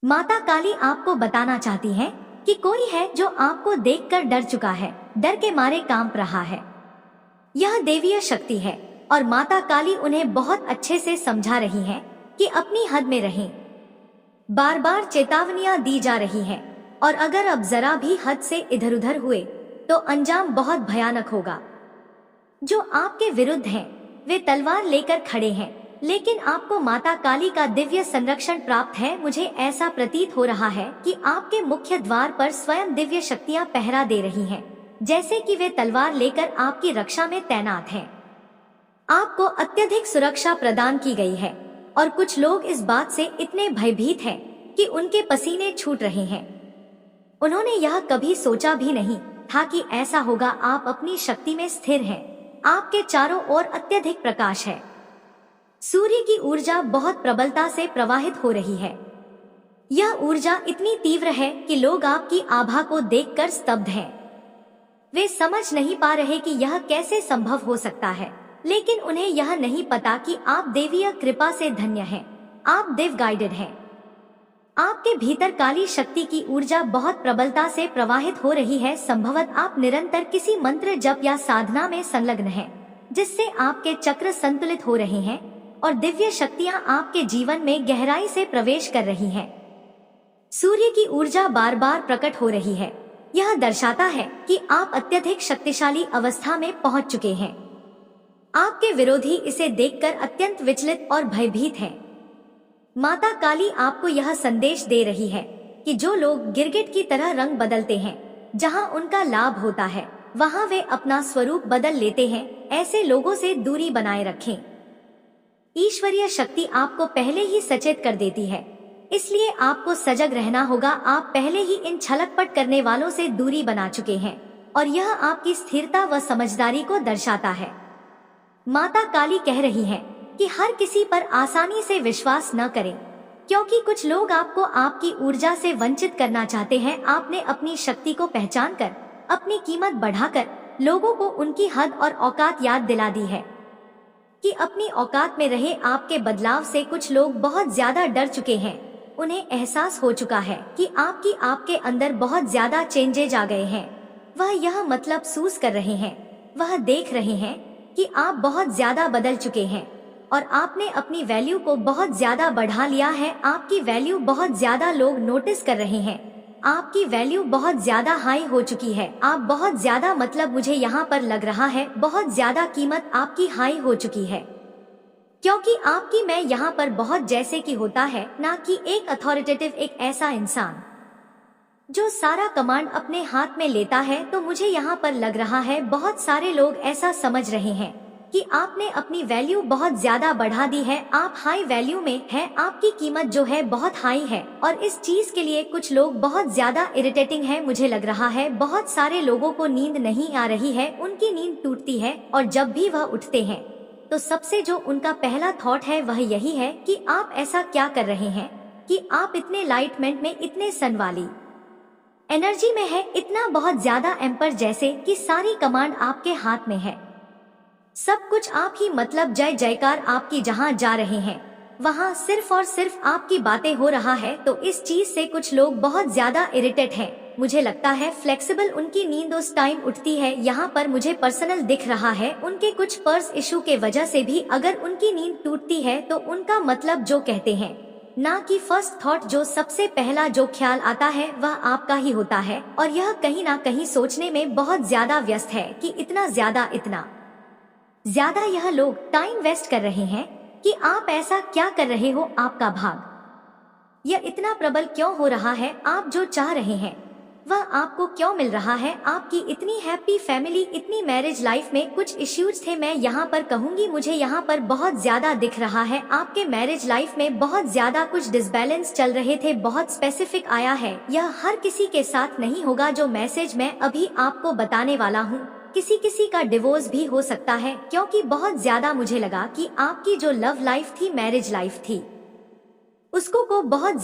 माता काली आपको बताना चाहती हैं कि कोई है जो आपको देखकर डर चुका है, डर के मारे कांप रहा है। यह दैवीय शक्ति है और माता काली उन्हें बहुत अच्छे से समझा रही हैं कि अपनी हद में रहें। बार बार चेतावनियां दी जा रही हैं और अगर अब जरा भी हद से इधर उधर हुए तो अंजाम बहुत भयानक होगा। जो आपके विरुद्ध हैं, वे तलवार लेकर खड़े हैं, लेकिन आपको माता काली का दिव्य संरक्षण प्राप्त है। मुझे ऐसा प्रतीत हो रहा है कि आपके मुख्य द्वार पर स्वयं दिव्य शक्तियां पहरा दे रही हैं, जैसे कि वे तलवार लेकर आपकी रक्षा में तैनात हैं। आपको अत्यधिक सुरक्षा प्रदान की गई है और कुछ लोग इस बात से इतने भयभीत हैं कि उनके पसीने छूट रहे हैं। उन्होंने यह कभी सोचा भी नहीं था कि ऐसा होगा। आप अपनी शक्ति में स्थिर हैं। आपके चारों ओर अत्यधिक प्रकाश है। सूर्य की ऊर्जा बहुत प्रबलता से प्रवाहित हो रही है। यह ऊर्जा इतनी तीव्र है कि लोग आपकी आभा को देखकर स्तब्ध हैं। वे समझ नहीं पा रहे कि यह कैसे संभव हो सकता है, लेकिन उन्हें यह नहीं पता कि आप देवीय कृपा से धन्य हैं। आप देव गाइडेड हैं। आपके भीतर काली शक्ति की ऊर्जा बहुत प्रबलता से प्रवाहित हो रही है। संभवतः आप निरंतर किसी मंत्र जप या साधना में संलग्न हैं, जिससे आपके चक्र संतुलित हो रहे हैं और दिव्य शक्तियां आपके जीवन में गहराई से प्रवेश कर रही हैं। सूर्य की ऊर्जा बार बार प्रकट हो रही है। यह दर्शाता है कि आप अत्यधिक शक्तिशाली अवस्था में पहुंच चुके हैं। आपके विरोधी इसे देखकर अत्यंत विचलित और भयभीत हैं। माता काली आपको यह संदेश दे रही है कि जो लोग गिरगिट की तरह रंग बदलते हैं, जहां उनका लाभ होता है वहां वे अपना स्वरूप बदल लेते हैं। ऐसे लोगों से दूरी बनाए रखें। ईश्वरीय शक्ति आपको पहले ही सचेत कर देती है, इसलिए आपको सजग रहना होगा। आप पहले ही इन छलकपट करने वालों से दूरी बना चुके हैं और यह आपकी स्थिरता व समझदारी को दर्शाता है। माता काली कह रही है कि हर किसी पर आसानी से विश्वास न करें, क्योंकि कुछ लोग आपको आपकी ऊर्जा से वंचित करना चाहते हैं। आपने अपनी शक्ति को पहचान कर अपनी कीमत बढ़ाकर लोगों को उनकी हद और औकात याद दिला दी है कि अपनी औकात में रहे। आपके बदलाव से कुछ लोग बहुत ज्यादा डर चुके हैं। उन्हें एहसास हो चुका है कि आपके अंदर बहुत ज्यादा चेंजेज आ गए हैं। वह यह मतलब महसूस कर रहे हैं, वह देख रहे हैं कि आप बहुत ज्यादा बदल चुके हैं और आपने अपनी वैल्यू को बहुत ज्यादा बढ़ा लिया है। आपकी वैल्यू बहुत ज्यादा लोग नोटिस कर रहे हैं। आपकी वैल्यू बहुत ज्यादा हाई हो चुकी है। आप बहुत ज्यादा मतलब मुझे यहाँ पर लग रहा है बहुत ज्यादा कीमत आपकी हाई हो चुकी है, क्योंकि आपकी मैं यहाँ पर बहुत जैसे कि होता है, ना कि एक अथॉरिटेटिव, एक ऐसा इंसान जो सारा कमांड अपने हाथ में लेता है। तो मुझे यहाँ पर लग रहा है बहुत सारे लोग ऐसा समझ रहे हैं कि आपने अपनी वैल्यू बहुत ज्यादा बढ़ा दी है। आप हाई वैल्यू में हैं। आपकी कीमत जो है बहुत हाई है और इस चीज के लिए कुछ लोग बहुत ज्यादा इरिटेटिंग है। मुझे लग रहा है बहुत सारे लोगों को नींद नहीं आ रही है, उनकी नींद टूटती है और जब भी वह उठते हैं तो सबसे जो उनका पहला थॉट है वह यही है कि आप ऐसा क्या कर रहे हैं कि आप इतने लाइटमेंट में, इतने सन वाली एनर्जी में है, इतना बहुत ज्यादा एम्पर जैसे कि सारी कमांड आपके हाथ में है। सब कुछ आप ही, मतलब जय जयकार आपकी जहां जा रहे हैं वहां सिर्फ और सिर्फ आपकी बातें हो रहा है। तो इस चीज से कुछ लोग बहुत ज्यादा इरिटेट हैं। मुझे लगता है फ्लेक्सिबल उनकी नींद उस टाइम उठती है। यहाँ पर मुझे पर्सनल दिख रहा है उनके कुछ पर्स इशू के वजह से भी अगर उनकी नींद टूटती है तो उनका मतलब जो कहते हैं, ना कि फर्स्ट थॉट, जो सबसे पहला जो ख्याल आता है वह आपका ही होता है। और यह कहीं ना कहीं सोचने में बहुत ज्यादा व्यस्त है कि इतना ज्यादा यह लोग टाइम वेस्ट कर रहे हैं कि आप ऐसा क्या कर रहे हो। आपका भाग यह इतना प्रबल क्यों हो रहा है? आप जो चाह रहे हैं वह आपको क्यों मिल रहा है? आपकी इतनी हैप्पी फैमिली, इतनी मैरिज लाइफ में कुछ इश्यूज थे, मैं यहाँ पर कहूँगी मुझे यहाँ पर बहुत ज्यादा दिख रहा है। आपके मैरिज लाइफ में बहुत ज्यादा कुछ डिसबैलेंस चल रहे थे, बहुत स्पेसिफिक आया है। यह हर किसी के साथ नहीं होगा जो मैसेज मैं अभी आपको बताने वाला हूँ। किसी का डिवोर्स भी हो सकता है, क्योंकि बहुत ज्यादा मुझे लगा कि आपकी जो लव लाइफ थी, मैरिज लाइफ थी, उसको को बहुत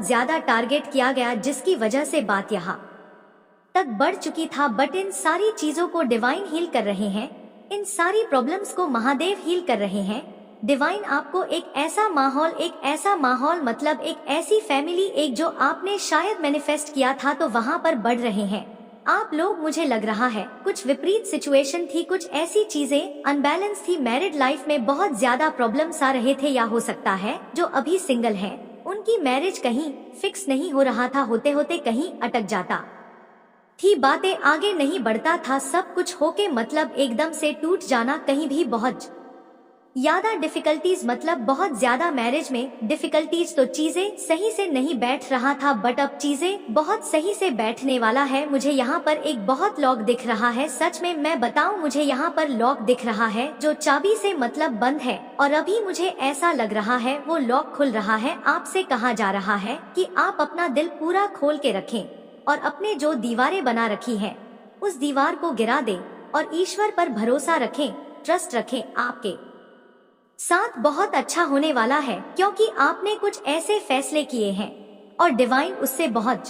ज्यादा टारगेट किया गया, जिसकी वजह से बात यहाँ तक बढ़ चुकी था। बट इन सारी चीजों को डिवाइन हील कर रहे हैं, इन सारी प्रॉब्लम्स को महादेव हील कर रहे हैं। डिवाइन आपको एक ऐसा माहौल मतलब एक ऐसी फैमिली, एक जो आपने शायद मैनिफेस्ट किया था तो वहाँ पर बढ़ रहे हैं आप लोग। मुझे लग रहा है कुछ विपरीत सिचुएशन थी, कुछ ऐसी चीजें अनबैलेंस थी, मैरिड लाइफ में बहुत ज्यादा प्रॉब्लम्स आ रहे थे, या हो सकता है जो अभी सिंगल हैं उनकी मैरिज कहीं फिक्स नहीं हो रहा था, होते होते कहीं अटक जाता थी, बातें आगे नहीं बढ़ता था, सब कुछ होके मतलब एकदम से टूट जाना, कहीं भी बहुत ज्यादा डिफिकल्टीज मतलब बहुत ज्यादा मैरिज में डिफिकल्टीज, तो चीजें सही से नहीं बैठ रहा था, बट अब चीजें बहुत सही से बैठने वाला है। मुझे यहाँ पर एक बहुत लॉक दिख रहा है, सच में मैं बताऊं मुझे यहाँ पर लॉक दिख रहा है जो चाबी से मतलब बंद है, और अभी मुझे ऐसा लग रहा है वो लॉक खुल रहा है। आपसे कहा जा रहा है कि आप अपना दिल पूरा खोल के रखें और अपने जो दीवारें बना रखी है उस दीवार को गिरा दें और ईश्वर पर भरोसा रखें, ट्रस्ट रखें, आपके साथ बहुत अच्छा होने वाला है, क्योंकि आपने कुछ ऐसे फैसले किए हैं और डिवाइन उससे बहुत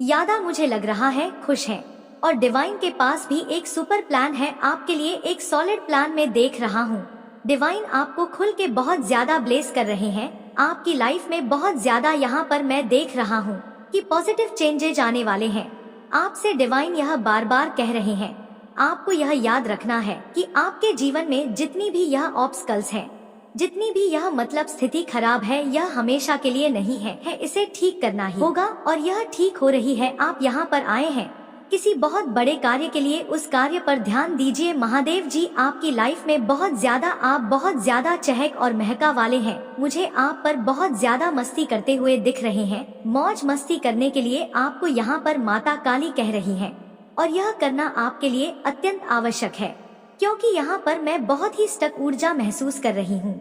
ज्यादा मुझे लग रहा है खुश है, और डिवाइन के पास भी एक सुपर प्लान है आपके लिए, एक सॉलिड प्लान में देख रहा हूँ। डिवाइन आपको खुल के बहुत ज्यादा ब्लेस कर रहे हैं, आपकी लाइफ में बहुत ज्यादा यहाँ पर मैं देख रहा हूँ कि पॉजिटिव चेंजेज आने वाले हैं। आपसे डिवाइन यह बार बार कह रहे हैं आपको यह याद रखना है कि आपके जीवन में जितनी भी यह ऑब्स्टकल्स हैं, जितनी भी यह मतलब स्थिति खराब है, यह हमेशा के लिए नहीं है, इसे ठीक करना ही होगा और यह ठीक हो रही है। आप यहाँ पर आए हैं किसी बहुत बड़े कार्य के लिए, उस कार्य पर ध्यान दीजिए। महादेव जी आपकी लाइफ में आप बहुत ज्यादा चहक और महका वाले हैं, मुझे आप पर बहुत ज्यादा मस्ती करते हुए दिख रहे हैं। मौज मस्ती करने के लिए आपको यहाँ पर माता काली कह रही है और यह करना आपके लिए अत्यंत आवश्यक है, क्योंकि यहाँ पर मैं बहुत ही स्टक ऊर्जा महसूस कर रही हूँ।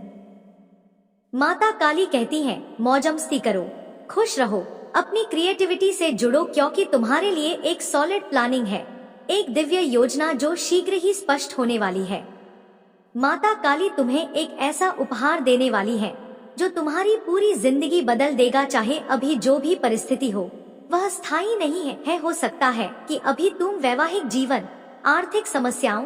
माता काली कहती हैं मौज मस्ती करो, खुश रहो, अपनी क्रिएटिविटी से जुड़ो, क्योंकि तुम्हारे लिए एक सॉलिड प्लानिंग है, एक दिव्य योजना जो शीघ्र ही स्पष्ट होने वाली है। माता काली तुम्हें एक ऐसा उपहार देने वाली है जो तुम्हारी पूरी जिंदगी बदल देगा, चाहे अभी जो भी परिस्थिति हो वह स्थायी नहीं है। हो सकता है कि अभी तुम वैवाहिक जीवन, आर्थिक समस्याओं,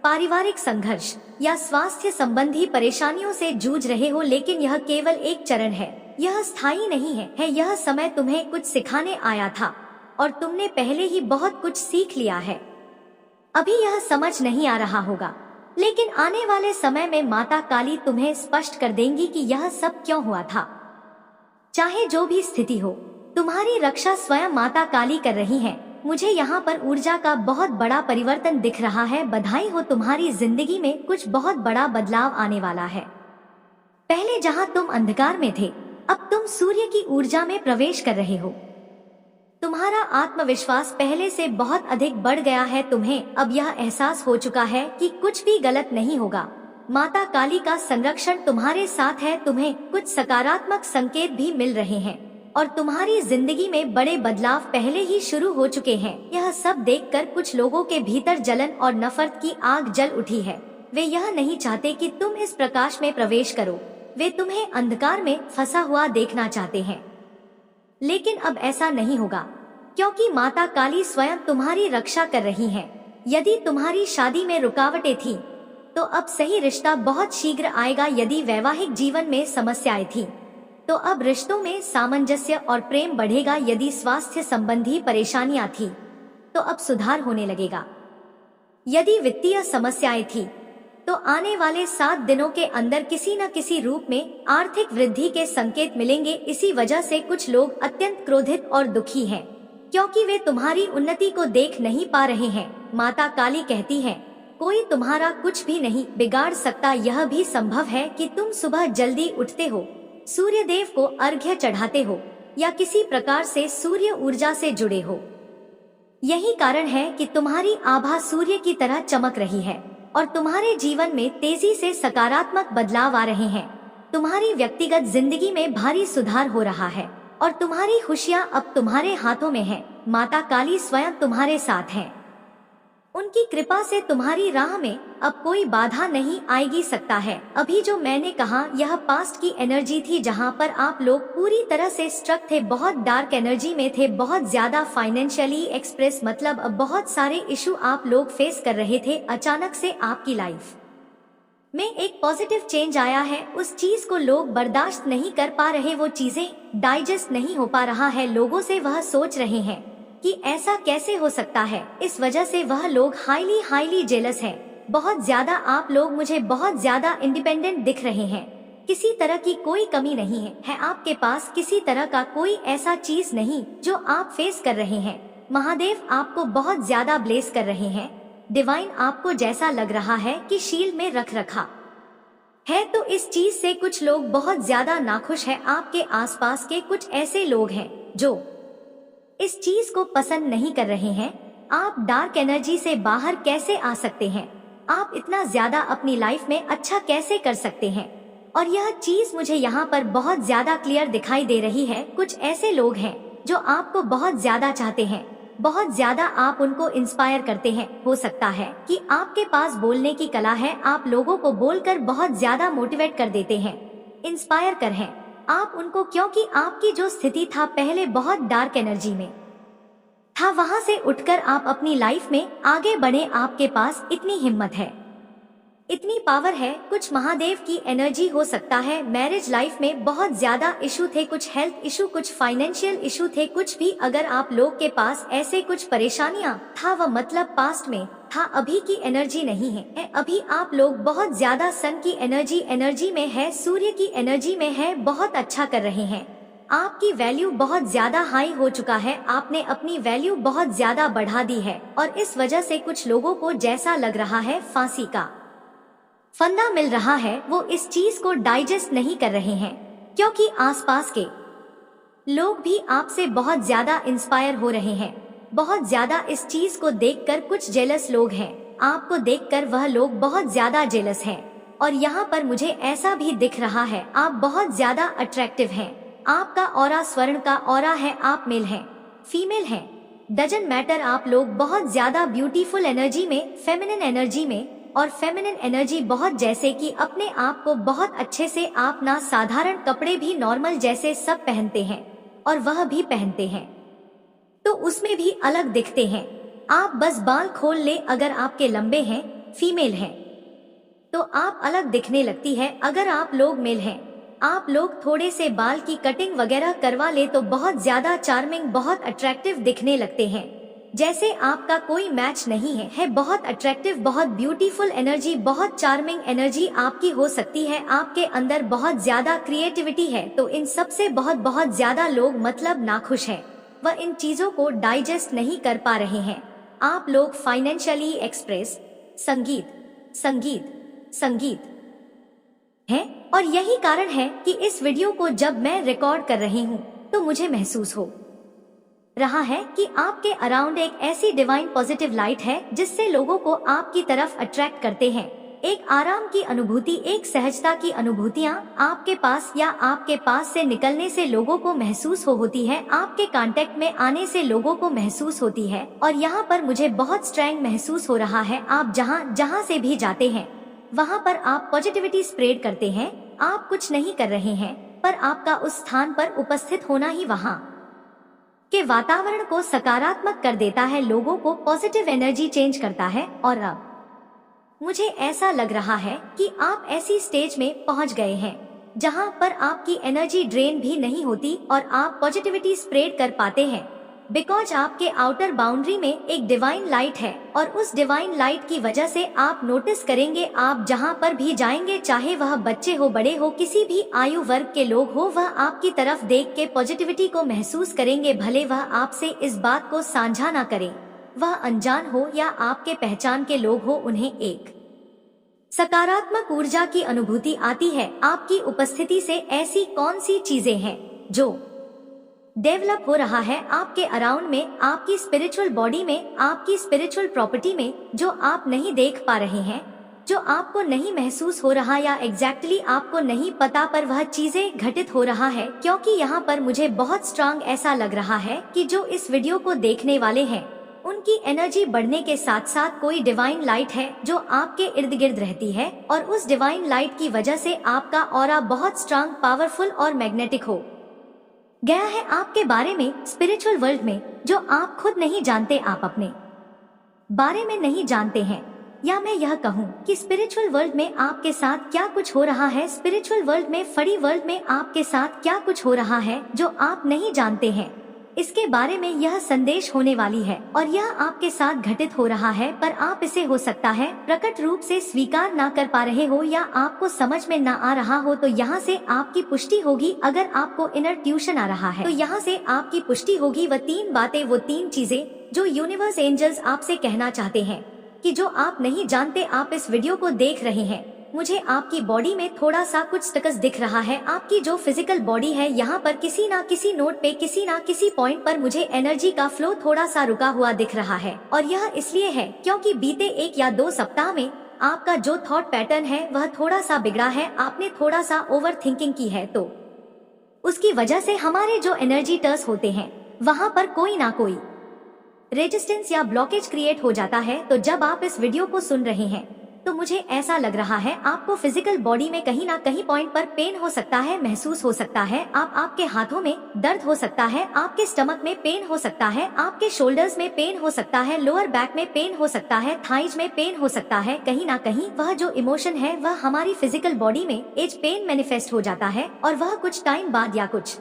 पारिवारिक संघर्ष या स्वास्थ्य संबंधी परेशानियों से जूझ रहे हो, लेकिन यह केवल एक चरण है, यह स्थायी नहीं है। यह समय तुम्हें कुछ सिखाने आया था और तुमने पहले ही बहुत कुछ सीख लिया है। अभी यह समझ नहीं आ रहा होगा, लेकिन आने वाले समय में माता काली तुम्हें स्पष्ट कर देंगी कि यह सब क्यों हुआ था। चाहे जो भी स्थिति हो, तुम्हारी रक्षा स्वयं माता काली कर रही है। मुझे यहाँ पर ऊर्जा का बहुत बड़ा परिवर्तन दिख रहा है। बधाई हो, तुम्हारी जिंदगी में कुछ बहुत बड़ा बदलाव आने वाला है। पहले जहाँ तुम अंधकार में थे, अब तुम सूर्य की ऊर्जा में प्रवेश कर रहे हो। तुम्हारा आत्मविश्वास पहले से बहुत अधिक बढ़ गया है। तुम्हें अब यह एहसास हो चुका है कि कुछ भी गलत नहीं होगा। माता काली का संरक्षण तुम्हारे साथ है। तुम्हें कुछ सकारात्मक संकेत भी मिल रहे हैं और तुम्हारी जिंदगी में बड़े बदलाव पहले ही शुरू हो चुके हैं। यह सब देखकर कुछ लोगों के भीतर जलन और नफरत की आग जल उठी है। वे यह नहीं चाहते कि तुम इस प्रकाश में प्रवेश करो, वे तुम्हें अंधकार में फंसा हुआ देखना चाहते हैं। लेकिन अब ऐसा नहीं होगा, क्योंकि माता काली स्वयं तुम्हारी रक्षा कर रही है। यदि तुम्हारी शादी में रुकावटें थी, तो अब सही रिश्ता बहुत शीघ्र आएगा। यदि वैवाहिक जीवन में समस्याएं थी, तो अब रिश्तों में सामंजस्य और प्रेम बढ़ेगा। यदि स्वास्थ्य संबंधी परेशानियां थी, तो अब सुधार होने लगेगा। यदि वित्तीय समस्याएं थी, तो आने वाले 7 दिनों के अंदर किसी न किसी रूप में आर्थिक वृद्धि के संकेत मिलेंगे। इसी वजह से कुछ लोग अत्यंत क्रोधित और दुखी हैं, क्योंकि वे तुम्हारी उन्नति को देख नहीं पा रहे हैं। माता काली कहती है कोई तुम्हारा कुछ भी नहीं बिगाड़ सकता। यह भी संभव है कि तुम सुबह जल्दी उठते हो, सूर्य देव को अर्घ्य चढ़ाते हो या किसी प्रकार से सूर्य ऊर्जा से जुड़े हो। यही कारण है कि तुम्हारी आभा सूर्य की तरह चमक रही है और तुम्हारे जीवन में तेजी से सकारात्मक बदलाव आ रहे हैं। तुम्हारी व्यक्तिगत जिंदगी में भारी सुधार हो रहा है और तुम्हारी खुशियां अब तुम्हारे हाथों में है। माता काली स्वयं तुम्हारे साथ हैं। उनकी कृपा से तुम्हारी राह में अब कोई बाधा नहीं आएगी सकता है। अभी जो मैंने कहा यह पास्ट की एनर्जी थी, जहां पर आप लोग पूरी तरह से स्ट्रक थे, बहुत डार्क एनर्जी में थे, बहुत ज्यादा फाइनेंशियली एक्सप्रेस मतलब बहुत सारे इशू आप लोग फेस कर रहे थे। अचानक से आपकी लाइफ में एक पॉजिटिव चेंज आया है। उस चीज को लोग बर्दाश्त नहीं कर पा रहे, वो चीजें डाइजेस्ट नहीं हो पा रहा है लोगों से। वह सोच रहे हैं कि ऐसा कैसे हो सकता है। इस वजह से वह लोग हाईली जेलस है। बहुत ज्यादा आप लोग मुझे बहुत ज्यादा इंडिपेंडेंट दिख रहे हैं। किसी तरह की कोई कमी नहीं है आपके पास, किसी तरह का कोई ऐसा चीज नहीं जो आप फेस कर रहे हैं। महादेव आपको बहुत ज्यादा ब्लेस कर रहे हैं। डिवाइन आपको जैसा लग रहा है कि शील्ड में रख रखा है। तो इस चीज से कुछ लोग बहुत ज्यादा नाखुश है। आपके आसपास के कुछ ऐसे लोग हैं जो इस चीज को पसंद नहीं कर रहे हैं। आप डार्क एनर्जी से बाहर कैसे आ सकते हैं? आप इतना ज्यादा अपनी लाइफ में अच्छा कैसे कर सकते हैं? और यह चीज मुझे यहाँ पर बहुत ज्यादा क्लियर दिखाई दे रही है। कुछ ऐसे लोग हैं जो आपको बहुत ज्यादा चाहते हैं, बहुत ज्यादा आप उनको इंस्पायर करते हैं। हो सकता है कि आपके पास बोलने की कला है, आप लोगों को बोलकर बहुत ज्यादा मोटिवेट कर देते हैं, इंस्पायर कर हैं आप उनको, क्योंकि आपकी जो स्थिति था पहले बहुत डार्क एनर्जी में था, वहां से उठकर आप अपनी लाइफ में आगे बढ़े। आपके पास इतनी हिम्मत है, इतनी पावर है। कुछ महादेव की एनर्जी हो सकता है। मैरिज लाइफ में बहुत ज्यादा इशू थे, कुछ हेल्थ इशू, कुछ फाइनेंशियल इशू थे, कुछ भी अगर आप लोग के पास ऐसे कुछ परेशानियां था, वह मतलब पास्ट में था, अभी की एनर्जी नहीं है। अभी आप लोग बहुत ज्यादा सन की एनर्जी में है, सूर्य की एनर्जी में है, बहुत अच्छा कर रहे हैं। आपकी वैल्यू बहुत ज्यादा हाई हो चुका है, आपने अपनी वैल्यू बहुत ज्यादा बढ़ा दी है। और इस वजह से कुछ लोगों को जैसा लग रहा है फांसी का फंदा मिल रहा है, वो इस चीज को डाइजेस्ट नहीं कर रहे हैं, क्योंकि आसपास के लोग भी आपसे बहुत ज्यादा इंस्पायर हो रहे हैं। बहुत ज्यादा इस चीज को देखकर कुछ जेलस लोग हैं, आपको देखकर वह लोग बहुत ज्यादा जेलस हैं। और यहाँ पर मुझे ऐसा भी दिख रहा है, आप बहुत ज्यादा अट्रैक्टिव हैं। आपका ऑरा स्वर्ण का ऑरा है, आप मेल हैं, फीमेल हैं, डजंट मैटर। आप लोग बहुत ज्यादा ब्यूटीफुल एनर्जी में, फेमिनिन एनर्जी में, और फेमिनिन एनर्जी बहुत, जैसे कि अपने आप को बहुत अच्छे से आप ना साधारण कपड़े भी नॉर्मल जैसे सब पहनते हैं और वह भी पहनते हैं तो उसमें भी अलग दिखते हैं। आप बस बाल खोल ले, अगर आपके लंबे हैं, फीमेल हैं, तो आप अलग दिखने लगती है। अगर आप लोग मेल हैं, आप लोग थोड़े से बाल की कटिंग वगैरह करवा ले तो बहुत ज्यादा चार्मिंग, बहुत अट्रैक्टिव दिखने लगते हैं, जैसे आपका कोई मैच नहीं है। बहुत अट्रैक्टिव, बहुत ब्यूटीफुल एनर्जी, बहुत चार्मिंग एनर्जी आपकी हो सकती है। आपके अंदर बहुत ज्यादा क्रिएटिविटी है। तो इन सब से बहुत ज्यादा लोग मतलब नाखुश हैं, वह इन चीजों को डाइजेस्ट नहीं कर पा रहे हैं। आप लोग फाइनेंशियली एक्सप्रेस, संगीत है, और यही कारण है कि इस वीडियो को जब मैं रिकॉर्ड कर रही हूँ तो मुझे महसूस हो रहा है कि आपके अराउंड एक ऐसी डिवाइन पॉजिटिव लाइट है जिससे लोगों को आपकी तरफ अट्रैक्ट करते हैं। एक आराम की अनुभूति, एक सहजता की अनुभूतियाँ आपके पास या आपके पास से निकलने से लोगों को महसूस होती है, आपके कांटेक्ट में आने से लोगों को महसूस होती है। और यहाँ पर मुझे बहुत स्ट्रेंग महसूस हो रहा है। आप जहाँ से भी जाते हैं वहाँ पर आप पॉजिटिविटी स्प्रेड करते हैं। आप कुछ नहीं कर रहे हैं, पर आपका उस स्थान पर उपस्थित होना ही वहाँ के वातावरण को सकारात्मक कर देता है, लोगों को पॉजिटिव एनर्जी चेंज करता है। और अब मुझे ऐसा लग रहा है कि आप ऐसी स्टेज में पहुंच गए हैं जहां पर आपकी एनर्जी ड्रेन भी नहीं होती और आप पॉजिटिविटी स्प्रेड कर पाते हैं, बिकॉज आपके आउटर बाउंड्री में एक डिवाइन लाइट है। और उस डिवाइन लाइट की वजह से आप नोटिस करेंगे, आप जहां पर भी जाएंगे, चाहे वह बच्चे हो, बड़े हो, किसी भी आयु वर्ग के लोग हो, वह आपकी तरफ देख के पॉजिटिविटी को महसूस करेंगे। भले वह आपसे इस बात को साझा ना करें, वह अनजान हो या आपके पहचान के लोग हो, उन्हें एक सकारात्मक ऊर्जा की अनुभूति आती है। आपकी उपस्थिति से ऐसी कौन सी चीजें हैं जो डेवलप हो रहा है आपके अराउंड में, आपकी स्पिरिचुअल बॉडी में, आपकी स्पिरिचुअल प्रॉपर्टी में, जो आप नहीं देख पा रहे हैं, जो आपको नहीं महसूस हो रहा या एग्जैक्टली आपको नहीं पता, पर वह चीजें घटित हो रहा है। क्योंकि यहाँ पर मुझे बहुत स्ट्रांग ऐसा लग रहा है कि जो इस वीडियो को देखने वाले हैं उनकी एनर्जी बढ़ने के साथ साथ कोई डिवाइन लाइट है जो आपके इर्द गिर्द रहती है, और उस डिवाइन लाइट की वजह से आपका ऑरा बहुत स्ट्रांग, पावरफुल और मैग्नेटिक हो गया है आपके बारे में, स्पिरिचुअल वर्ल्ड में, जो आप खुद नहीं जानते, आप अपने बारे में नहीं जानते हैं। या मैं यह कहूँ कि स्पिरिचुअल वर्ल्ड में आपके साथ क्या कुछ हो रहा है, स्पिरिचुअल वर्ल्ड में, फड़ी वर्ल्ड में आपके साथ क्या कुछ हो रहा है जो आप नहीं जानते हैं, इसके बारे में यह संदेश होने वाली है। और यह आपके साथ घटित हो रहा है, पर आप इसे हो सकता है प्रकट रूप से स्वीकार ना कर पा रहे हो या आपको समझ में ना आ रहा हो। तो यहाँ से आपकी पुष्टि होगी। अगर आपको इनर ट्यूशन आ रहा है तो यहाँ से आपकी पुष्टि होगी। वह 3 बातें, वो 3 चीजें जो यूनिवर्स एंजल्स आपसे कहना चाहते हैं कि जो आप नहीं जानते। आप इस वीडियो को देख रहे हैं, मुझे आपकी बॉडी में थोड़ा सा कुछ स्टकस दिख रहा है। आपकी जो फिजिकल बॉडी है, यहाँ पर किसी ना किसी नोट पे, किसी ना किसी पॉइंट पर मुझे एनर्जी का फ्लो थोड़ा सा रुका हुआ दिख रहा है। और यह इसलिए है क्योंकि बीते 1 या 2 सप्ताह में आपका जो थॉट पैटर्न है वह थोड़ा सा बिगड़ा है। आपने थोड़ा सा ओवर थिंकिंग की है, तो उसकी वजह से हमारे जो एनर्जी टर्स होते हैं वहाँ पर कोई ना कोई रेजिस्टेंस या ब्लॉकेज क्रिएट हो जाता है। तो जब आप इस वीडियो को सुन रहे हैं तो मुझे ऐसा लग रहा है आपको फिजिकल बॉडी में कहीं ना कहीं पॉइंट पर पेन हो सकता है, महसूस हो सकता है। आपके हाथों में दर्द हो सकता है, आपके स्टमक में पेन हो सकता है, आपके शोल्डर्स में पेन हो सकता है, लोअर बैक में पेन हो सकता है, थाइज में पेन हो सकता है। कहीं ना कहीं वह जो इमोशन है वह हमारी फिजिकल बॉडी में एज पेन मैनिफेस्ट हो जाता है और वह कुछ टाइम बाद या कुछ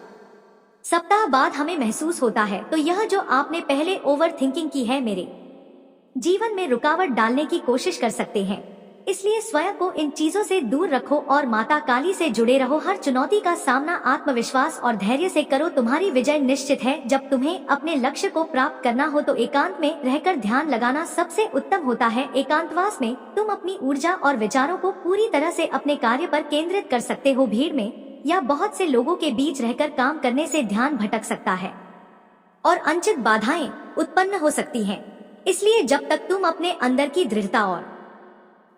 सप्ताह बाद हमें महसूस होता है। तो यह जो आपने पहले ओवर थिंकिंग की है, मेरे जीवन में रुकावट डालने की कोशिश कर सकते हैं। इसलिए स्वयं को इन चीजों से दूर रखो और माता काली से जुड़े रहो। हर चुनौती का सामना आत्मविश्वास और धैर्य से करो। तुम्हारी विजय निश्चित है। जब तुम्हें अपने लक्ष्य को प्राप्त करना हो तो एकांत में रहकर ध्यान लगाना सबसे उत्तम होता है। एकांतवास में तुम अपनी ऊर्जा और विचारों को पूरी तरह से अपने कार्य पर केंद्रित कर सकते हो। भीड़ में या बहुत से लोगों के बीच रहकर काम करने से ध्यान भटक सकता है और अनचित बाधाएं उत्पन्न हो सकती हैं। इसलिए जब तक तुम अपने अंदर की दृढ़ता और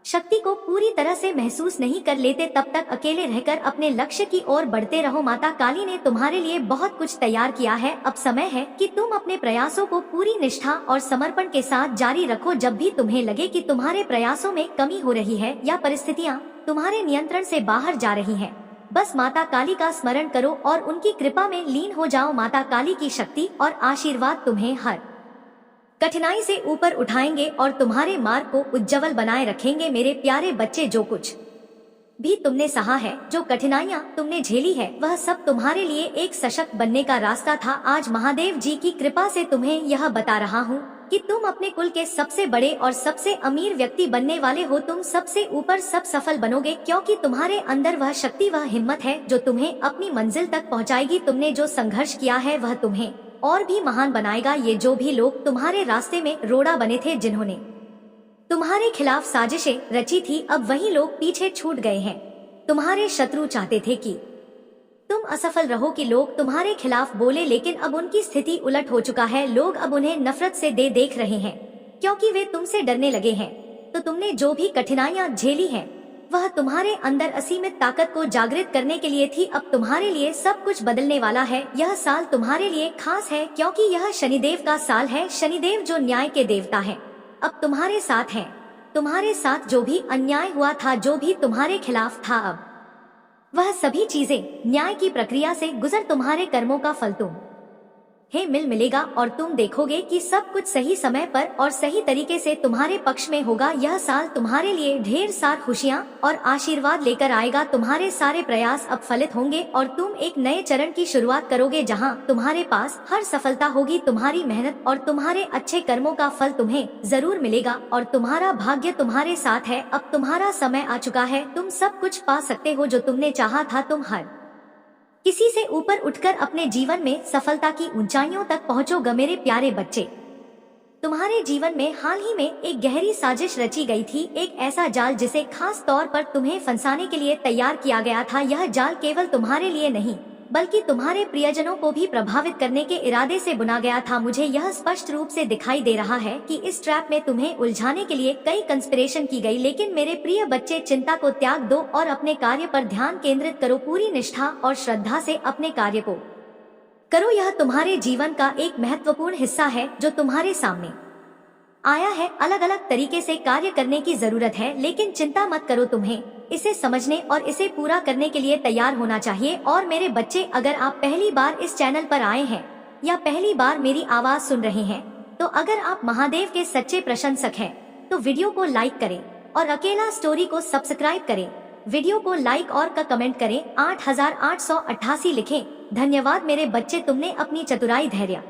शक्ति को पूरी तरह से महसूस नहीं कर लेते, तब तक अकेले रहकर अपने लक्ष्य की ओर बढ़ते रहो। माता काली ने तुम्हारे लिए बहुत कुछ तैयार किया है। अब समय है कि तुम अपने प्रयासों को पूरी निष्ठा और समर्पण के साथ जारी रखो। जब भी तुम्हें लगे कि तुम्हारे प्रयासों में कमी हो रही है या परिस्थितियाँ तुम्हारे नियंत्रण से बाहर जा रही हैं, बस माता काली का स्मरण करो और उनकी कृपा में लीन हो जाओ। माता काली की शक्ति और आशीर्वाद तुम्हें हर कठिनाई से ऊपर उठाएंगे और तुम्हारे मार्ग को उज्जवल बनाए रखेंगे। मेरे प्यारे बच्चे, जो कुछ भी तुमने सहा है, जो कठिनाइयाँ तुमने झेली है, वह सब तुम्हारे लिए एक सशक्त बनने का रास्ता था। आज महादेव जी की कृपा से तुम्हें यह बता रहा हूँ कि तुम अपने कुल के सबसे बड़े और सबसे अमीर व्यक्ति बनने वाले हो। तुम सबसे ऊपर सब सफल बनोगे, क्योंकि तुम्हारे अंदर वह शक्ति, वह हिम्मत है जो तुम्हें अपनी मंजिल तक पहुँचाएगी। तुमने जो संघर्ष किया है वह तुम्हें और भी महान बनाएगा। ये जो भी लोग तुम्हारे रास्ते में रोड़ा बने थे, जिन्होंने तुम्हारे खिलाफ साजिशें रची थी, अब वही लोग पीछे छूट गए हैं। तुम्हारे शत्रु चाहते थे कि तुम असफल रहो, कि लोग तुम्हारे खिलाफ बोले, लेकिन अब उनकी स्थिति उलट हो चुका है। लोग अब उन्हें नफरत से देख रहे हैं क्योंकि वे तुमसे डरने लगे हैं। तो तुमने जो भी कठिनाइयां झेली हैं वह तुम्हारे अंदर असीमित ताकत को जागृत करने के लिए थी। अब तुम्हारे लिए सब कुछ बदलने वाला है। यह साल तुम्हारे लिए खास है क्योंकि यह शनिदेव का साल है। शनिदेव जो न्याय के देवता हैं, अब तुम्हारे साथ हैं। तुम्हारे साथ जो भी अन्याय हुआ था, जो भी तुम्हारे खिलाफ था, अब वह सभी चीजें न्याय की प्रक्रिया से गुजर तुम्हारे कर्मों का फल मिलेगा और तुम देखोगे कि सब कुछ सही समय पर और सही तरीके से तुम्हारे पक्ष में होगा। यह साल तुम्हारे लिए ढेर सारी खुशियाँ और आशीर्वाद लेकर आएगा। तुम्हारे सारे प्रयास अब फलित होंगे और तुम एक नए चरण की शुरुआत करोगे जहां तुम्हारे पास हर सफलता होगी। तुम्हारी मेहनत और तुम्हारे अच्छे कर्मों का फल तुम्हें जरूर मिलेगा और तुम्हारा भाग्य तुम्हारे साथ है। अब तुम्हारा समय आ चुका है। तुम सब कुछ पा सकते हो जो तुमने चाहा था। तुम हर किसी से ऊपर उठकर अपने जीवन में सफलता की ऊंचाइयों तक पहुंचोगे। मेरे प्यारे बच्चे, तुम्हारे जीवन में हाल ही में एक गहरी साजिश रची गई थी, एक ऐसा जाल जिसे खास तौर पर तुम्हें फंसाने के लिए तैयार किया गया था। यह जाल केवल तुम्हारे लिए नहीं बल्कि तुम्हारे प्रियजनों को भी प्रभावित करने के इरादे से बुना गया था। मुझे यह स्पष्ट रूप से दिखाई दे रहा है कि इस ट्रैप में तुम्हें उलझाने के लिए कई कंस्पिरेशन की गई। लेकिन मेरे प्रिय बच्चे, चिंता को त्याग दो और अपने कार्य पर ध्यान केंद्रित करो। पूरी निष्ठा और श्रद्धा से अपने कार्य को करो। यह तुम्हारे जीवन का एक महत्वपूर्ण हिस्सा है जो तुम्हारे सामने आया है। अलग अलग तरीके से कार्य करने की जरूरत है, लेकिन चिंता मत करो, तुम्हें इसे समझने और इसे पूरा करने के लिए तैयार होना चाहिए। और मेरे बच्चे, अगर आप पहली बार इस चैनल पर आए हैं या पहली बार मेरी आवाज सुन रहे हैं, तो अगर आप महादेव के सच्चे प्रशंसक हैं तो वीडियो को लाइक करें और अकेला स्टोरी को सब्सक्राइब करें। वीडियो को लाइक और का कमेंट करें। 8888 लिखें। धन्यवाद मेरे बच्चे, तुमने अपनी चतुराई, धैर्य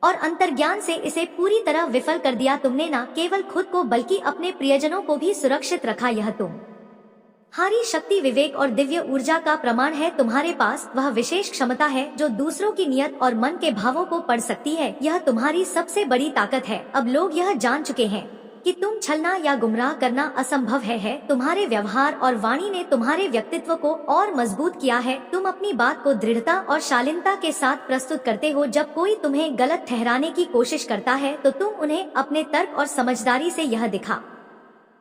और अंतर्ज्ञान से इसे पूरी तरह विफल कर दिया। तुमने न केवल खुद को बल्कि अपने प्रियजनों को भी सुरक्षित रखा। यह तुम्हारी शक्ति, विवेक और दिव्य ऊर्जा का प्रमाण है। तुम्हारे पास वह विशेष क्षमता है जो दूसरों की नियत और मन के भावों को पढ़ सकती है। यह तुम्हारी सबसे बड़ी ताकत है। अब लोग यह जान चुके हैं कि तुम छलना या गुमराह करना असंभव है। तुम्हारे व्यवहार और वाणी ने तुम्हारे व्यक्तित्व को और मजबूत किया है। तुम अपनी बात को दृढ़ता और शालीनता के साथ प्रस्तुत करते हो। जब कोई तुम्हें गलत ठहराने की कोशिश करता है तो तुम उन्हें अपने तर्क और समझदारी से यह दिखा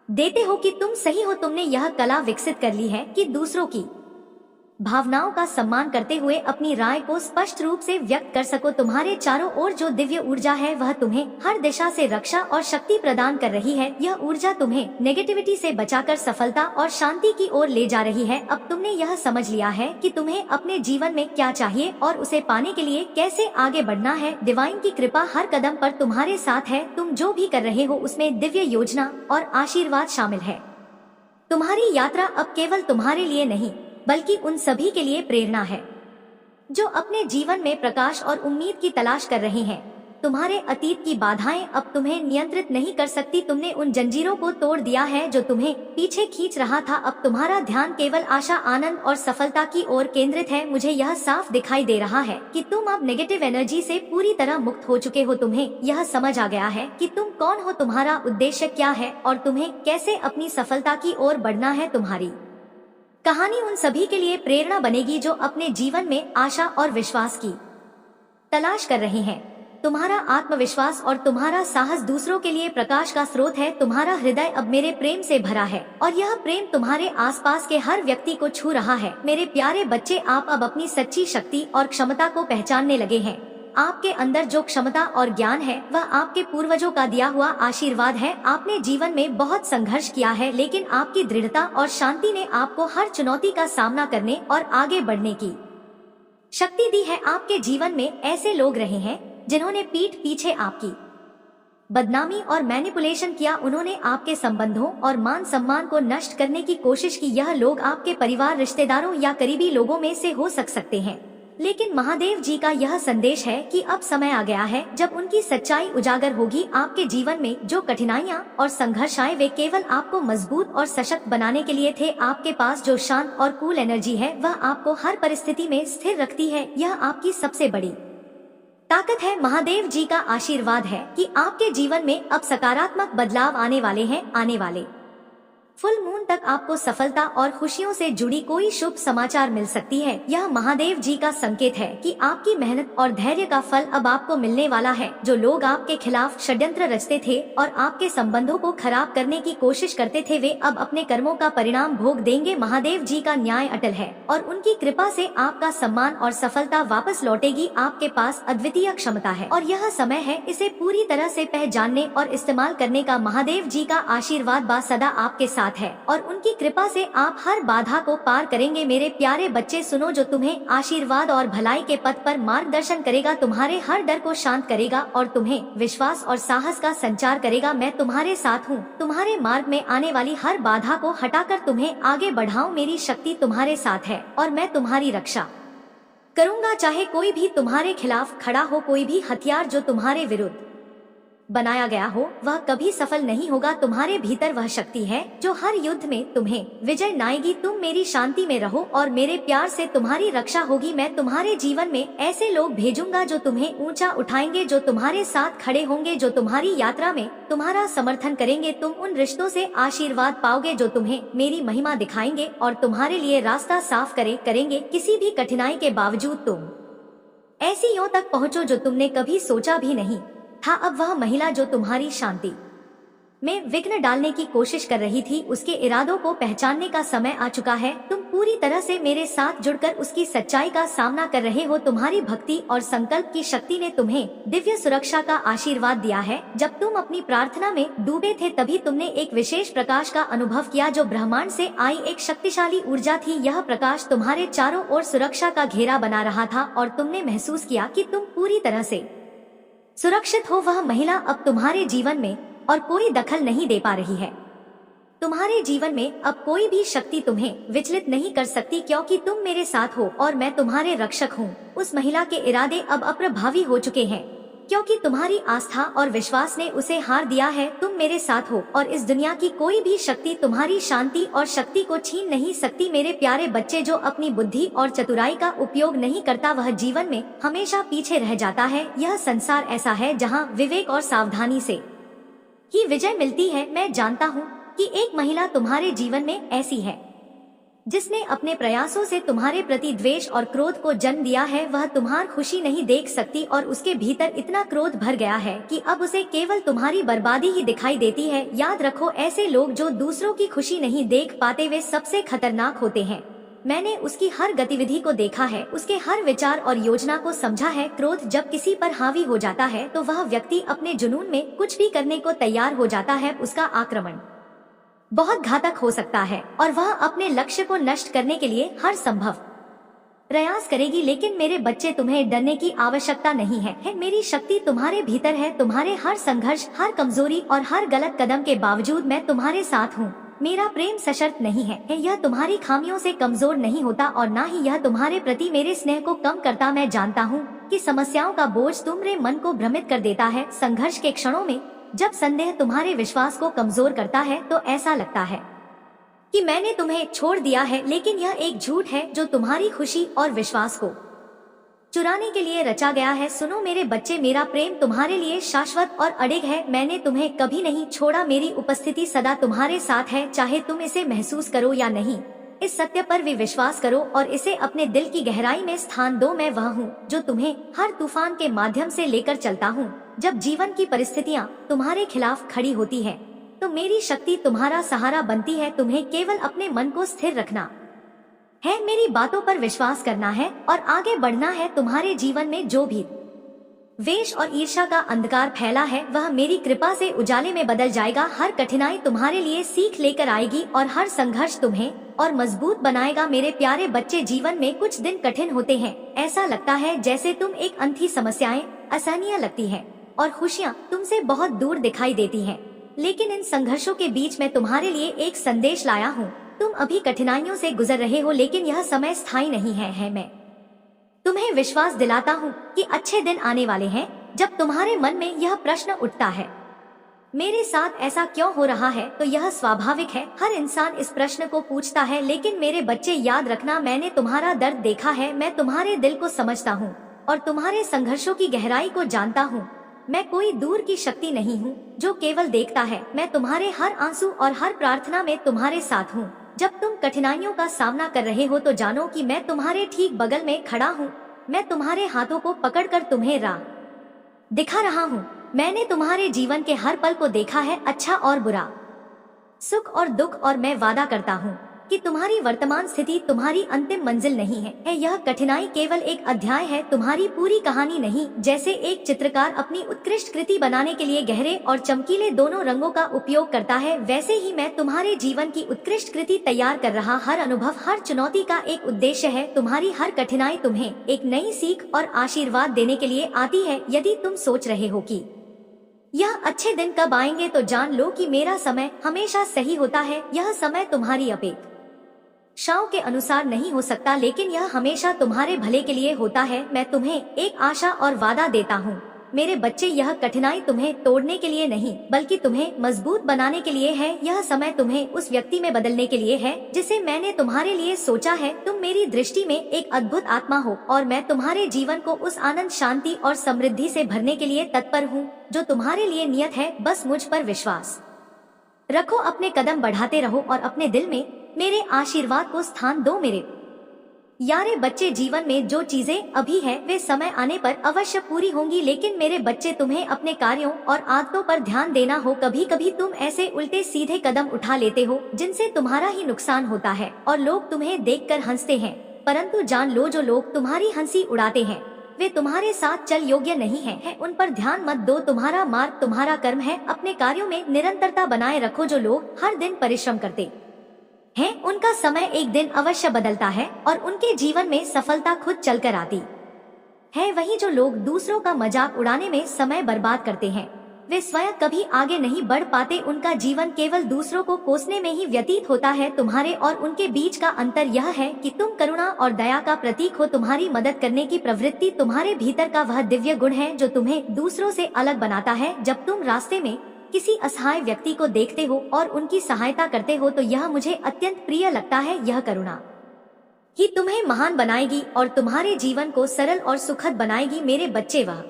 देते हो कि तुम सही हो। तुमने यह कला विकसित कर ली है कि दूसरों की भावनाओं का सम्मान करते हुए अपनी राय को स्पष्ट रूप से व्यक्त कर सको। तुम्हारे चारों ओर जो दिव्य ऊर्जा है वह तुम्हें हर दिशा से रक्षा और शक्ति प्रदान कर रही है। यह ऊर्जा तुम्हें नेगेटिविटी से बचाकर सफलता और शांति की ओर ले जा रही है। अब तुमने यह समझ लिया है कि तुम्हें अपने जीवन में क्या चाहिए और उसे पाने के लिए कैसे आगे बढ़ना है। डिवाइन की कृपा हर कदम पर तुम्हारे साथ है। तुम जो भी कर रहे हो उसमें दिव्य योजना और आशीर्वाद शामिल है। तुम्हारी यात्रा अब केवल तुम्हारे लिए नहीं बल्कि उन सभी के लिए प्रेरणा है जो अपने जीवन में प्रकाश और उम्मीद की तलाश कर रहे हैं। तुम्हारे अतीत की बाधाएं अब तुम्हें नियंत्रित नहीं कर सकती। तुमने उन जंजीरों को तोड़ दिया है जो तुम्हें पीछे खींच रहा था। अब तुम्हारा ध्यान केवल आशा, आनंद और सफलता की ओर केंद्रित है। मुझे यह साफ दिखाई दे रहा है कि तुम अब नेगेटिव एनर्जी से पूरी तरह मुक्त हो चुके हो। तुम्हें यह समझ आ गया है कि तुम कौन हो, तुम्हारा उद्देश्य क्या है और तुम्हें कैसे अपनी सफलता की ओर बढ़ना है। तुम्हारी कहानी उन सभी के लिए प्रेरणा बनेगी जो अपने जीवन में आशा और विश्वास की तलाश कर रहे हैं। तुम्हारा आत्मविश्वास और तुम्हारा साहस दूसरों के लिए प्रकाश का स्रोत है। तुम्हारा हृदय अब मेरे प्रेम से भरा है और यह प्रेम तुम्हारे आसपास के हर व्यक्ति को छू रहा है। मेरे प्यारे बच्चे, आप अब अपनी सच्ची शक्ति और क्षमता को पहचानने लगे हैं। आपके अंदर जो क्षमता और ज्ञान है वह आपके पूर्वजों का दिया हुआ आशीर्वाद है। आपने जीवन में बहुत संघर्ष किया है, लेकिन आपकी दृढ़ता और शांति ने आपको हर चुनौती का सामना करने और आगे बढ़ने की शक्ति दी है। आपके जीवन में ऐसे लोग रहे हैं जिन्होंने पीठ पीछे आपकी बदनामी और मैनिपुलेशन किया। उन्होंने आपके संबंधों और मान सम्मान को नष्ट करने की कोशिश की। यह लोग आपके परिवार, रिश्तेदारों या करीबी लोगों में से हो सकते हैं, लेकिन महादेव जी का यह संदेश है कि अब समय आ गया है जब उनकी सच्चाई उजागर होगी। आपके जीवन में जो कठिनाइयां और संघर्ष आए वे केवल आपको मजबूत और सशक्त बनाने के लिए थे। आपके पास जो शांत और कूल एनर्जी है वह आपको हर परिस्थिति में स्थिर रखती है। यह आपकी सबसे बड़ी ताकत है। महादेव जी का आशीर्वाद है कि आपके जीवन में अब सकारात्मक बदलाव आने वाले फुल मून तक आपको सफलता और खुशियों से जुड़ी कोई शुभ समाचार मिल सकती है। यह महादेव जी का संकेत है कि आपकी मेहनत और धैर्य का फल अब आपको मिलने वाला है। जो लोग आपके खिलाफ षड्यंत्र रचते थे और आपके संबंधों को खराब करने की कोशिश करते थे वे अब अपने कर्मों का परिणाम भोग देंगे। महादेव जी का न्याय अटल है और उनकी कृपा से आपका सम्मान और सफलता वापस लौटेगी। आपके पास अद्वितीय क्षमता है और यह समय है इसे पूरी तरह से पहचानने और इस्तेमाल करने का। महादेव जी का आशीर्वाद सदा आपके साथ है और उनकी कृपा से आप हर बाधा को पार करेंगे। मेरे प्यारे बच्चे, सुनो, जो तुम्हें आशीर्वाद और भलाई के पथ पर मार्गदर्शन करेगा, तुम्हारे हर डर को शांत करेगा और तुम्हें विश्वास और साहस का संचार करेगा। मैं तुम्हारे साथ हूँ। तुम्हारे मार्ग में आने वाली हर बाधा को हटाकर तुम्हें आगे बढ़ाऊं। मेरी शक्ति तुम्हारे साथ है और मैं तुम्हारी रक्षा करूँगा। चाहे कोई भी तुम्हारे खिलाफ खड़ा हो, कोई भी हथियार जो तुम्हारे विरुद्ध बनाया गया हो वह कभी सफल नहीं होगा। तुम्हारे भीतर वह शक्ति है जो हर युद्ध में तुम्हें विजय लाएगी। तुम मेरी शांति में रहो और मेरे प्यार से तुम्हारी रक्षा होगी। मैं तुम्हारे जीवन में ऐसे लोग भेजूंगा जो तुम्हें ऊंचा उठाएंगे, जो तुम्हारे साथ खड़े होंगे, जो तुम्हारी यात्रा में तुम्हारा समर्थन करेंगे। तुम उन रिश्तों से आशीर्वाद पाओगे जो तुम्हें मेरी महिमा दिखाएंगे और तुम्हारे लिए रास्ता साफ करेंगे। किसी भी कठिनाई के बावजूद तुम ऐसी यों तक पहुँचो जो तुमने कभी सोचा भी नहीं था। अब वह महिला जो तुम्हारी शांति में विघ्न डालने की कोशिश कर रही थी, उसके इरादों को पहचानने का समय आ चुका है। तुम पूरी तरह से मेरे साथ जुड़कर उसकी सच्चाई का सामना कर रहे हो। तुम्हारी भक्ति और संकल्प की शक्ति ने तुम्हें दिव्य सुरक्षा का आशीर्वाद दिया है। जब तुम अपनी प्रार्थना में डूबे थे तभी तुमने एक विशेष प्रकाश का अनुभव किया जो ब्रह्मांड से आई एक शक्तिशाली ऊर्जा थी। यह प्रकाश तुम्हारे चारों ओर सुरक्षा का घेरा बना रहा था और तुमने महसूस किया कि तुम पूरी तरह से सुरक्षित हो। वह महिला अब तुम्हारे जीवन में और कोई दखल नहीं दे पा रही है। तुम्हारे जीवन में अब कोई भी शक्ति तुम्हें विचलित नहीं कर सकती, क्योंकि तुम मेरे साथ हो और मैं तुम्हारे रक्षक हूँ। उस महिला के इरादे अब अप्रभावी हो चुके हैं, क्योंकि तुम्हारी आस्था और विश्वास ने उसे हार दिया है। तुम मेरे साथ हो और इस दुनिया की कोई भी शक्ति तुम्हारी शांति और शक्ति को छीन नहीं सकती। मेरे प्यारे बच्चे, जो अपनी बुद्धि और चतुराई का उपयोग नहीं करता वह जीवन में हमेशा पीछे रह जाता है। यह संसार ऐसा है जहाँ विवेक और सावधानी से ही विजय मिलती है। मैं जानता हूँ कि एक महिला तुम्हारे जीवन में ऐसी है जिसने अपने प्रयासों से तुम्हारे प्रति द्वेष और क्रोध को जन्म दिया है। वह तुम्हारी खुशी नहीं देख सकती और उसके भीतर इतना क्रोध भर गया है कि अब उसे केवल तुम्हारी बर्बादी ही दिखाई देती है। याद रखो, ऐसे लोग जो दूसरों की खुशी नहीं देख पाते वे सबसे खतरनाक होते हैं। मैंने उसकी हर गतिविधि को देखा है, उसके हर विचार और योजना को समझा है। क्रोध जब किसी पर हावी हो जाता है तो वह व्यक्ति अपने जुनून में कुछ भी करने को तैयार हो जाता है। उसका आक्रमण बहुत घातक हो सकता है और वह अपने लक्ष्य को नष्ट करने के लिए हर संभव प्रयास करेगी। लेकिन मेरे बच्चे, तुम्हें डरने की आवश्यकता नहीं है। मेरी शक्ति तुम्हारे भीतर है। तुम्हारे हर संघर्ष, हर कमजोरी और हर गलत कदम के बावजूद मैं तुम्हारे साथ हूँ। मेरा प्रेम सशर्त नहीं है। यह तुम्हारी खामियों से कमजोर नहीं होता और न ही यह तुम्हारे प्रति मेरे स्नेह को कम करता। मैं जानता हूँ कि समस्याओं का बोझ तुम्हारे मन को भ्रमित कर देता है। संघर्ष के क्षणों में जब संदेह तुम्हारे विश्वास को कमजोर करता है तो ऐसा लगता है कि मैंने तुम्हें छोड़ दिया है, लेकिन यह एक झूठ है जो तुम्हारी खुशी और विश्वास को चुराने के लिए रचा गया है। सुनो मेरे बच्चे, मेरा प्रेम तुम्हारे लिए शाश्वत और अडिग है। मैंने तुम्हें कभी नहीं छोड़ा। मेरी उपस्थिति सदा तुम्हारे साथ है, चाहे तुम इसे महसूस करो या नहीं। इस सत्य पर भी विश्वास करो और इसे अपने दिल की गहराई में स्थान दो। मैं वह हूँ जो तुम्हें हर तूफान के माध्यम से लेकर चलता हूँ। जब जीवन की परिस्थितियाँ तुम्हारे खिलाफ खड़ी होती है तो मेरी शक्ति तुम्हारा सहारा बनती है। तुम्हें केवल अपने मन को स्थिर रखना है, मेरी बातों पर विश्वास करना है और आगे बढ़ना है। तुम्हारे जीवन में जो भी द्वेष और ईर्ष्या का अंधकार फैला है वह मेरी कृपा से उजाले में बदल जाएगा। हर कठिनाई तुम्हारे लिए सीख लेकर आएगी और हर संघर्ष तुम्हें और मजबूत बनाएगा। मेरे प्यारे बच्चे, जीवन में कुछ दिन कठिन होते हैं। ऐसा लगता है जैसे तुम एक अनथी समस्याएं असहनीय लगती है और खुशियाँ तुमसे बहुत दूर दिखाई देती हैं। लेकिन इन संघर्षों के बीच मैं तुम्हारे लिए एक संदेश लाया हूँ। तुम अभी कठिनाइयों से गुजर रहे हो, लेकिन यह समय स्थायी नहीं है। मैं तुम्हें विश्वास दिलाता हूँ कि अच्छे दिन आने वाले हैं। जब तुम्हारे मन में यह प्रश्न उठता है, मेरे साथ ऐसा क्यों हो रहा है, तो यह स्वाभाविक है। हर इंसान इस प्रश्न को पूछता है। लेकिन मेरे बच्चे, याद रखना, मैंने तुम्हारा दर्द देखा है। मैं तुम्हारे दिल को समझता हूँ और तुम्हारे संघर्षों की गहराई को जानता हूँ। मैं कोई दूर की शक्ति नहीं हूँ जो केवल देखता है। मैं तुम्हारे हर आंसू और हर प्रार्थना में तुम्हारे साथ हूँ। जब तुम कठिनाइयों का सामना कर रहे हो तो जानो कि मैं तुम्हारे ठीक बगल में खड़ा हूँ। मैं तुम्हारे हाथों को पकड़कर तुम्हें राह दिखा रहा हूँ। मैंने तुम्हारे जीवन के हर पल को देखा है, अच्छा और बुरा, सुख और दुख, और मैं वादा करता हूँ कि तुम्हारी वर्तमान स्थिति तुम्हारी अंतिम मंजिल नहीं है। यह कठिनाई केवल एक अध्याय है, तुम्हारी पूरी कहानी नहीं। जैसे एक चित्रकार अपनी उत्कृष्ट कृति बनाने के लिए गहरे और चमकीले दोनों रंगों का उपयोग करता है, वैसे ही मैं तुम्हारे जीवन की उत्कृष्ट कृति तैयार कर रहा। हर अनुभव, हर चुनौती का एक उद्देश्य है। तुम्हारी हर कठिनाई तुम्हें एक नई सीख और आशीर्वाद देने के लिए आती है। यदि तुम सोच रहे हो कि यह अच्छे दिन कब आएंगे, तो जान लो कि मेरा समय हमेशा सही होता है। यह समय तुम्हारी अपेक्षाओं के अनुसार नहीं हो सकता, लेकिन यह हमेशा तुम्हारे भले के लिए होता है। मैं तुम्हें एक आशा और वादा देता हूँ मेरे बच्चे, यह कठिनाई तुम्हें तोड़ने के लिए नहीं बल्कि तुम्हें मजबूत बनाने के लिए है। यह समय तुम्हें उस व्यक्ति में बदलने के लिए है जिसे मैंने तुम्हारे लिए सोचा है। तुम मेरी दृष्टि में एक अद्भुत आत्मा हो और मैं तुम्हारे जीवन को उस आनंद, शांति और समृद्धि से भरने के लिए तत्पर हूँ जो तुम्हारे लिए नियत है। बस मुझ पर विश्वास रखो, अपने कदम बढ़ाते रहो और अपने दिल में मेरे आशीर्वाद को स्थान दो। मेरे यारे बच्चे, जीवन में जो चीजें अभी है वे समय आने पर अवश्य पूरी होंगी, लेकिन मेरे बच्चे तुम्हें अपने कार्यों और आदतों पर ध्यान देना हो। कभी कभी तुम ऐसे उल्टे सीधे कदम उठा लेते हो जिनसे तुम्हारा ही नुकसान होता है और लोग तुम्हें देखकर हंसते हैं, परंतु जान लो जो लोग तुम्हारी हंसी उड़ाते हैं वे तुम्हारे साथ चल योग्य नहीं है। उन पर ध्यान मत दो। तुम्हारा मार्ग तुम्हारा कर्म है। अपने कार्यों में निरंतरता बनाए रखो। जो लोग हर दिन परिश्रम करते हैं उनका समय एक दिन अवश्य बदलता है और उनके जीवन में सफलता खुद चलकर आती है। वही जो लोग दूसरों का मजाक उड़ाने में समय बर्बाद करते हैं वे स्वयं कभी आगे नहीं बढ़ पाते, उनका जीवन केवल दूसरों को कोसने में ही व्यतीत होता है। तुम्हारे और उनके बीच का अंतर यह है कि तुम करुणा और दया का प्रतीक हो। तुम्हारी मदद करने की प्रवृत्ति तुम्हारे भीतर का वह दिव्य गुण है जो तुम्हें दूसरों से अलग बनाता है। जब तुम रास्ते में किसी असहाय व्यक्ति को देखते हो और उनकी सहायता करते हो तो यह मुझे अत्यंत प्रिय लगता है। यह करुणा ही तुम्हें महान बनाएगी और तुम्हारे जीवन को सरल और सुखद बनाएगी। मेरे बच्चे, वह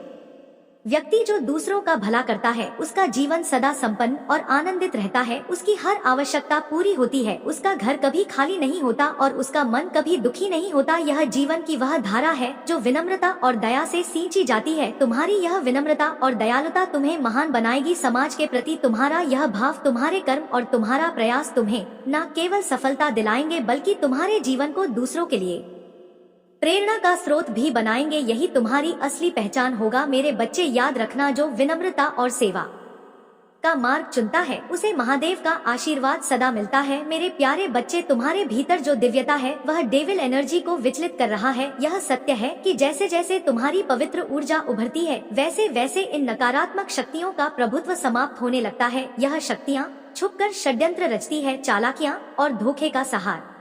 व्यक्ति जो दूसरों का भला करता है उसका जीवन सदा संपन्न और आनंदित रहता है। उसकी हर आवश्यकता पूरी होती है, उसका घर कभी खाली नहीं होता और उसका मन कभी दुखी नहीं होता। यह जीवन की वह धारा है जो विनम्रता और दया से सींची जाती है। तुम्हारी यह विनम्रता और दयालुता तुम्हें महान बनाएगी। समाज के प्रति तुम्हारा यह भाव, तुम्हारे कर्म और तुम्हारा प्रयास तुम्हें न केवल सफलता दिलाएंगे बल्कि तुम्हारे जीवन को दूसरों के लिए प्रेरणा का स्रोत भी बनाएंगे। यही तुम्हारी असली पहचान होगा। मेरे बच्चे, याद रखना, जो विनम्रता और सेवा का मार्ग चुनता है उसे महादेव का आशीर्वाद सदा मिलता है। मेरे प्यारे बच्चे, तुम्हारे भीतर जो दिव्यता है वह डेविल एनर्जी को विचलित कर रहा है। यह सत्य है कि जैसे जैसे तुम्हारी पवित्र ऊर्जा उभरती है वैसे वैसे इन नकारात्मक शक्तियों का प्रभुत्व समाप्त होने लगता है। यह शक्तियाँ छुपकर षड्यंत्र रचती है, चालाकियाँ और धोखे का सहारा